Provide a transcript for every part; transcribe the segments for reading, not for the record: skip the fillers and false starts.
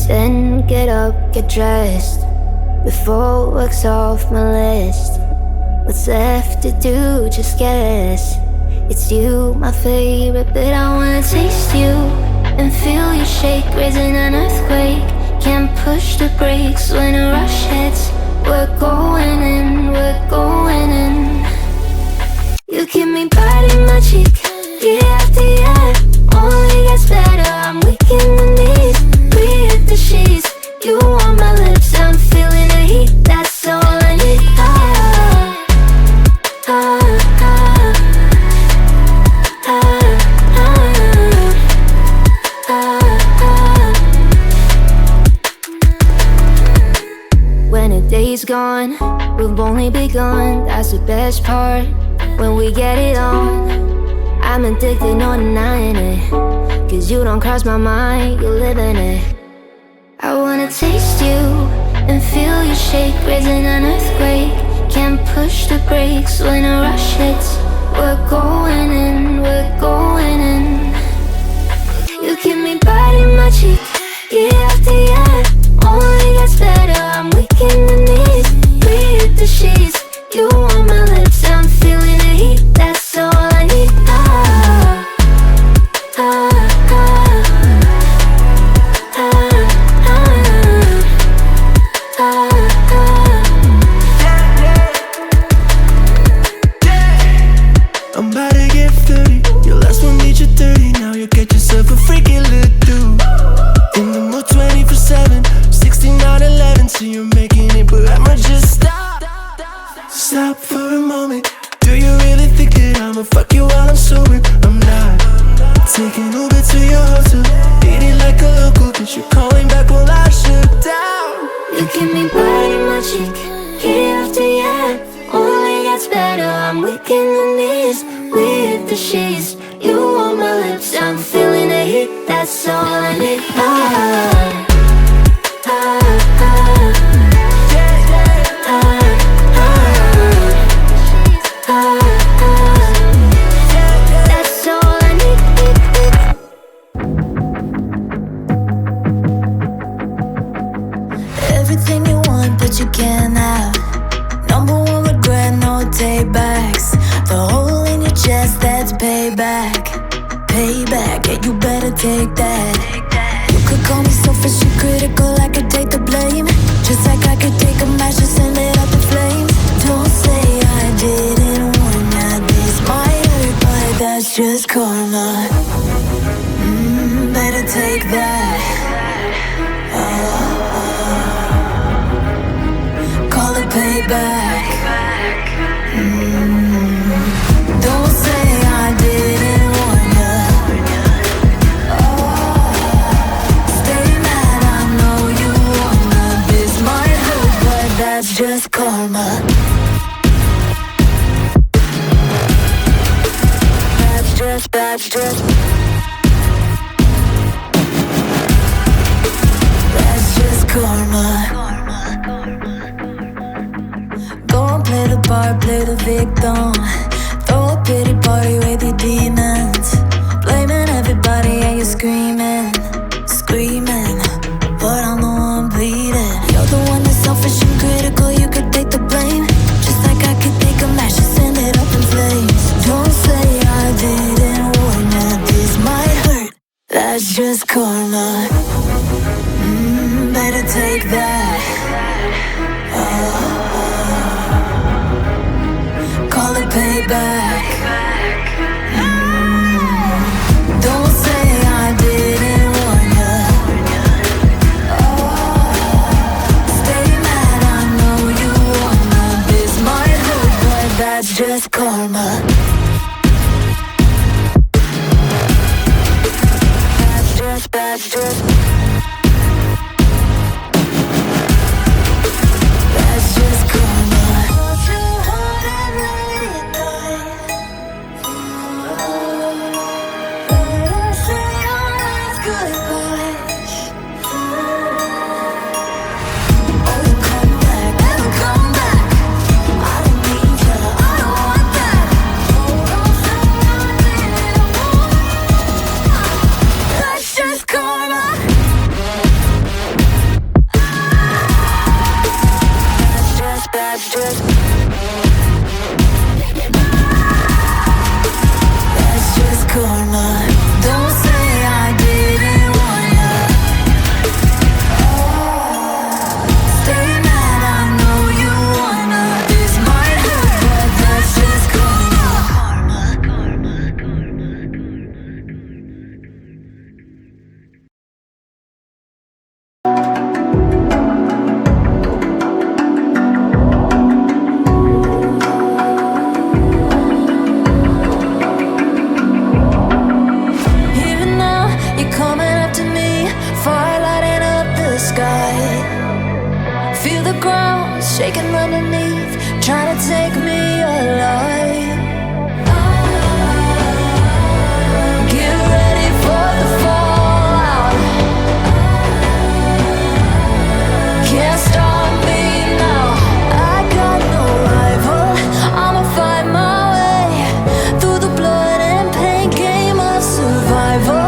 Then get up, get dressed, before work's off my list. What's left to do, just guess. It's you, my favorite, but I wanna taste you and feel you shake, raising an earthquake. Can't push the brakes when a rush hits. We're going in, we're going in. You keep me biting my cheek, year after year. Only gets better, I'm weak in the knees. We hit the sheets, you on my lips, I'm feeling the heat. That's all I need. When a day's gone, we've only begun. That's the best part, when we get it on. I'm addicted, no denying it, 'cause you don't cross my mind, you live in it. I wanna taste you and feel you shake, raising an earthquake. Can't push the brakes when a rush hits. We're going in, we're going in. You keep me biting my cheek, year after year. Only gets better, I'm weak in the knees. We hit the sheets, you on my lips, I'm feeling the heat. That's all I need. I'm about to get 30. Your last one made you 30. Now you get yourself a freaking look through. In the mood 24/7, 6911. So you're making it, but I'ma just stop. Stop for a moment. Do you really think that I'ma fuck you while I'm sober? I'm not. Taking Uber to your hotel, eating like a local, cause you're calling back while I shut down. You keep me biting my cheek, year after year. Only gets better, I'm weak in the knees. We hit the sheets, you on my lips, I'm feeling the heat. That's all I need. That's all I need. Everything you want, but you can't have. Number one regret, no takebacks. The hole in your chest, that's payback. Payback, yeah, you better take that. You could call me selfish and critical, I could take the blame. Just like I could take a match and send it up in flames. Don't say I didn't warn ya. This might hurt, but that's just karma. Better take that. Call it payback. Don't say I didn't warn ya. Stay mad, I know you wanna. This might hurt, but that's just karma. That's just That's just karma. Go and play the part, play the victim. Throw a pity party with your demons. Blaming everybody and you're screaming, screaming. But I'm the one bleeding. You're the one that's selfish and critical, you could take the blame. Just like I could take a match and send it up in flames. Don't say I didn't warn ya. This might hurt, that's just karma. Better take that. Call it payback. Don't say I didn't warn ya. Stay mad, I know you wanna. This might hurt, but that's just karma. That's just That's just karma. fire lighting up the sky. Feel the ground shaking underneath, trying to take me alive. Get ready for the fallout. Can't stop me now. I got no rival. I'ma find my way through the blood and pain, game of survival.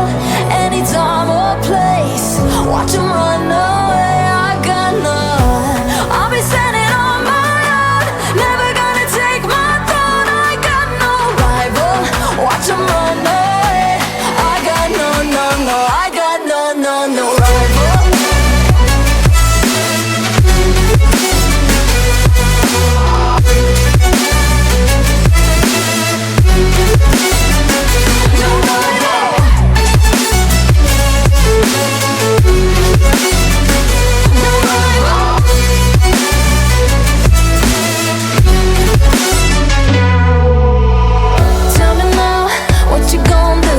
Any time or place, watch 'em run away. I got none. I'll be standing on my own, never gonna take my throne. I got no rival. Watch 'em run away. I got no, no, no. I got no, no, no rival. Tell me now, what you gon' do?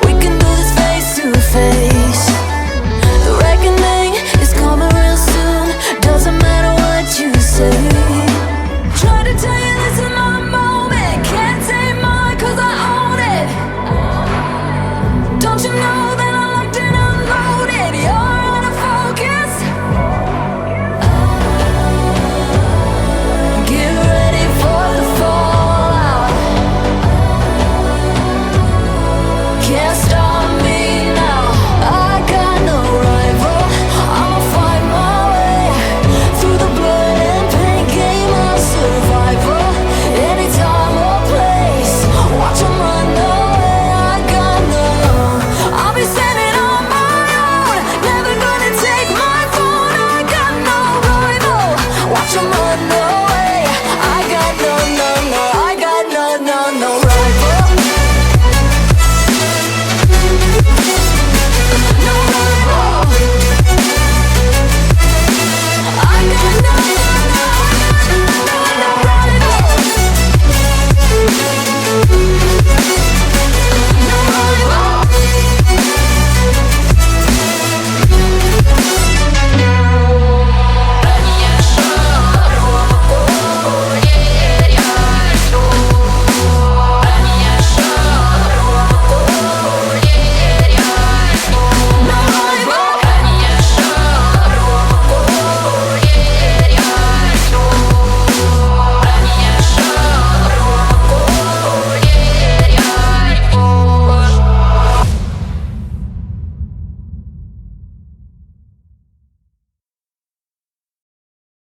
We can do this face to face.